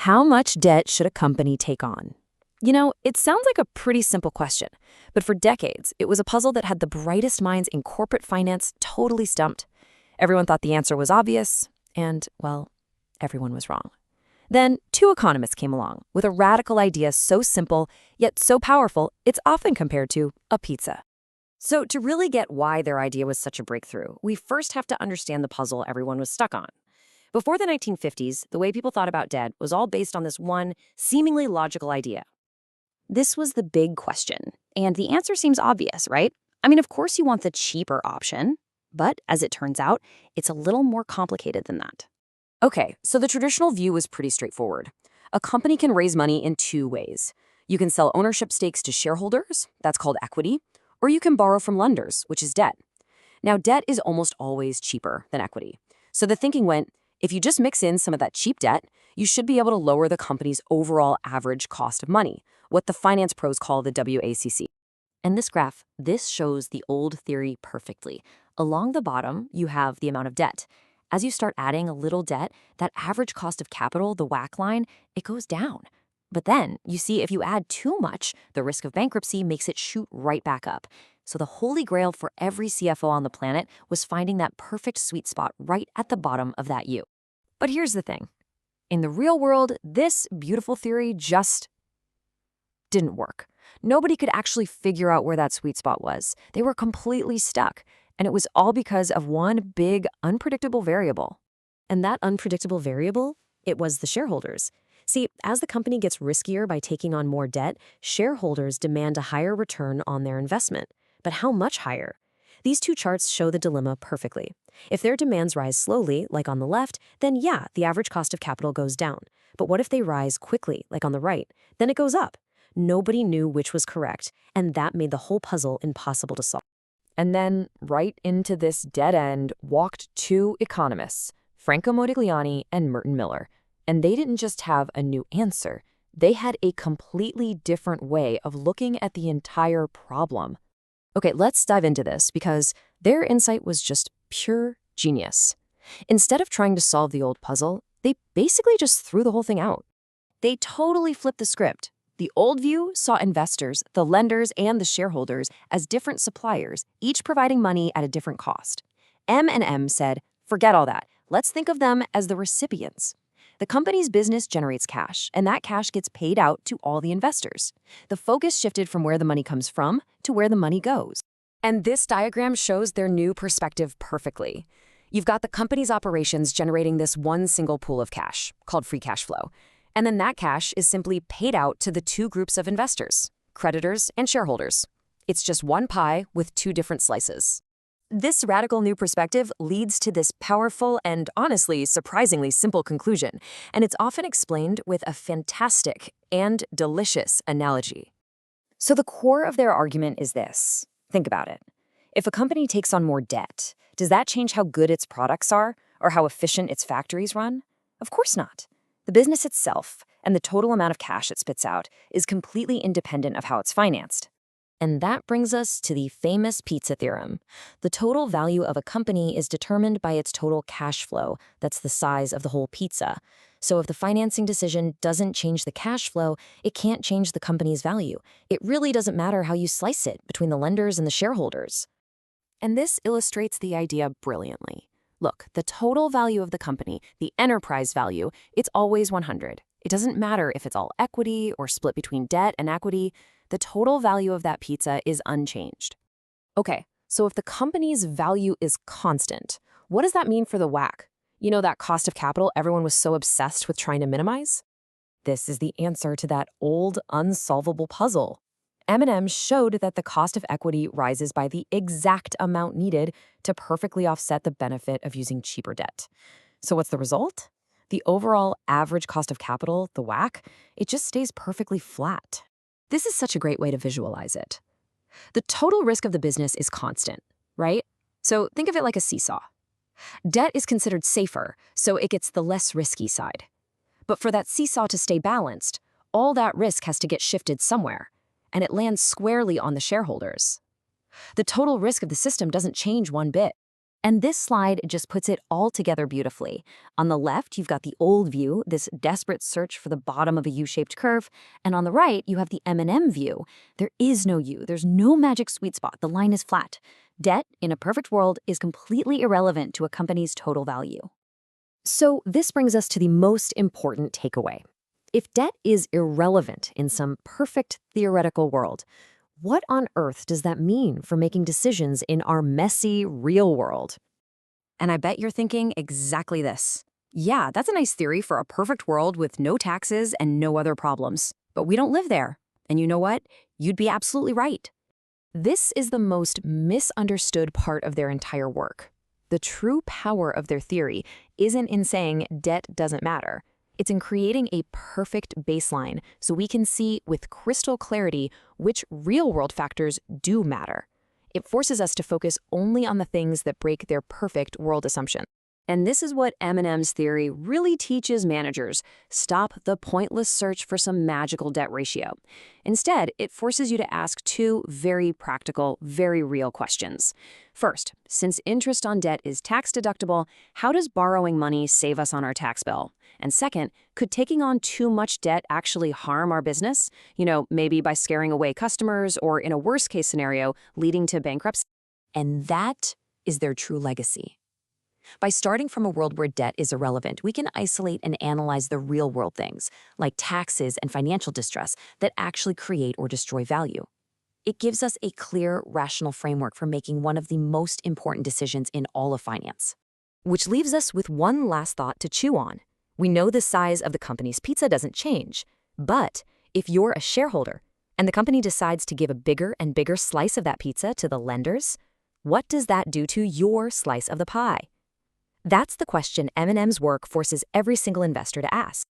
How much debt should a company take on? It sounds like a pretty simple question, but for decades, it was a puzzle that had the brightest minds in corporate finance totally stumped. Everyone thought the answer was obvious, and, well, everyone was wrong. Then, two economists came along with a radical idea so simple, yet so powerful, it's often compared to a pizza. So, to really get why their idea was such a breakthrough, we first have to understand the puzzle everyone was stuck on. Before the 1950s, the way people thought about debt was all based on this one, seemingly logical idea. This was the big question, and the answer seems obvious, right? I mean, of course you want the cheaper option, but as it turns out, it's a little more complicated than that. Okay, so the traditional view was pretty straightforward. A company can raise money in two ways. You can sell ownership stakes to shareholders, that's called equity, or you can borrow from lenders, which is debt. Now, debt is almost always cheaper than equity. So the thinking went, if you just mix in some of that cheap debt, you should be able to lower the company's overall average cost of money, what the finance pros call the WACC. And this shows the old theory perfectly. Along the bottom, you have the amount of debt. As you start adding a little debt, that average cost of capital, the WACC line, it goes down. But then, you see, if you add too much, the risk of bankruptcy makes it shoot right back up. So the holy grail for every CFO on the planet was finding that perfect sweet spot right at the bottom of that U. But here's the thing. In the real world, this beautiful theory just didn't work. Nobody could actually figure out where that sweet spot was. They were completely stuck. And it was all because of one big, unpredictable variable. And that unpredictable variable, it was the shareholders. See, as the company gets riskier by taking on more debt, shareholders demand a higher return on their investment. But how much higher? These two charts show the dilemma perfectly. If their demands rise slowly, like on the left, then yeah, the average cost of capital goes down. But what if they rise quickly, like on the right? Then it goes up. Nobody knew which was correct, and that made the whole puzzle impossible to solve. And then, right into this dead end, walked two economists, Franco Modigliani and Merton Miller. And they didn't just have a new answer. They had a completely different way of looking at the entire problem. Okay, let's dive into this because their insight was just pure genius. Instead of trying to solve the old puzzle, they basically just threw the whole thing out. They totally flipped the script. The old view saw investors, the lenders, and the shareholders as different suppliers, each providing money at a different cost. M&M said, forget all that. Let's think of them as the recipients. The company's business generates cash, and that cash gets paid out to all the investors. The focus shifted from where the money comes from to where the money goes. And this diagram shows their new perspective perfectly. You've got the company's operations generating this one single pool of cash, called free cash flow. And then that cash is simply paid out to the two groups of investors, creditors and shareholders. It's just one pie with two different slices. This radical new perspective leads to this powerful and honestly surprisingly simple conclusion, and it's often explained with a fantastic and delicious analogy. So the core of their argument is this. Think about it. If a company takes on more debt, does that change how good its products are or how efficient its factories run? Of course not. The business itself and the total amount of cash it spits out is completely independent of how it's financed. And that brings us to the famous pizza theorem. The total value of a company is determined by its total cash flow. That's the size of the whole pizza. So if the financing decision doesn't change the cash flow, it can't change the company's value. It really doesn't matter how you slice it between the lenders and the shareholders. And this illustrates the idea brilliantly. Look, the total value of the company, the enterprise value, it's always 100. It doesn't matter if it's all equity or split between debt and equity. The total value of that pizza is unchanged. Okay, so if the company's value is constant, what does that mean for the WACC? You know, that cost of capital everyone was so obsessed with trying to minimize? This is the answer to that old, unsolvable puzzle. M&M showed that the cost of equity rises by the exact amount needed to perfectly offset the benefit of using cheaper debt. So what's the result? The overall average cost of capital, the WACC, it just stays perfectly flat. This is such a great way to visualize it. The total risk of the business is constant, right? So think of it like a seesaw. Debt is considered safer, so it gets the less risky side. But for that seesaw to stay balanced, all that risk has to get shifted somewhere, and it lands squarely on the shareholders. The total risk of the system doesn't change one bit. And this slide just puts it all together beautifully. On the left, you've got the old view, this desperate search for the bottom of a U-shaped curve. And on the right, you have the M&M view. There is no U. There's no magic sweet spot. The line is flat. Debt, in a perfect world, is completely irrelevant to a company's total value. So this brings us to the most important takeaway. If debt is irrelevant in some perfect theoretical world, what on earth does that mean for making decisions in our messy, real world? And I bet you're thinking exactly this. Yeah, that's a nice theory for a perfect world with no taxes and no other problems. But we don't live there. And you know what? You'd be absolutely right. This is the most misunderstood part of their entire work. The true power of their theory isn't in saying debt doesn't matter. It's in creating a perfect baseline so we can see with crystal clarity which real-world factors do matter. It forces us to focus only on the things that break their perfect world assumption. And this is what M&M's theory really teaches managers. Stop the pointless search for some magical debt ratio. Instead, it forces you to ask two very practical, very real questions. First, since interest on debt is tax-deductible, how does borrowing money save us on our tax bill? And second, could taking on too much debt actually harm our business? Maybe by scaring away customers or, in a worst-case scenario, leading to bankruptcy? And that is their true legacy. By starting from a world where debt is irrelevant, we can isolate and analyze the real-world things, like taxes and financial distress, that actually create or destroy value. It gives us a clear, rational framework for making one of the most important decisions in all of finance. Which leaves us with one last thought to chew on. We know the size of the company's pizza doesn't change, but if you're a shareholder and the company decides to give a bigger and bigger slice of that pizza to the lenders, what does that do to your slice of the pie? That's the question M&M's work forces every single investor to ask.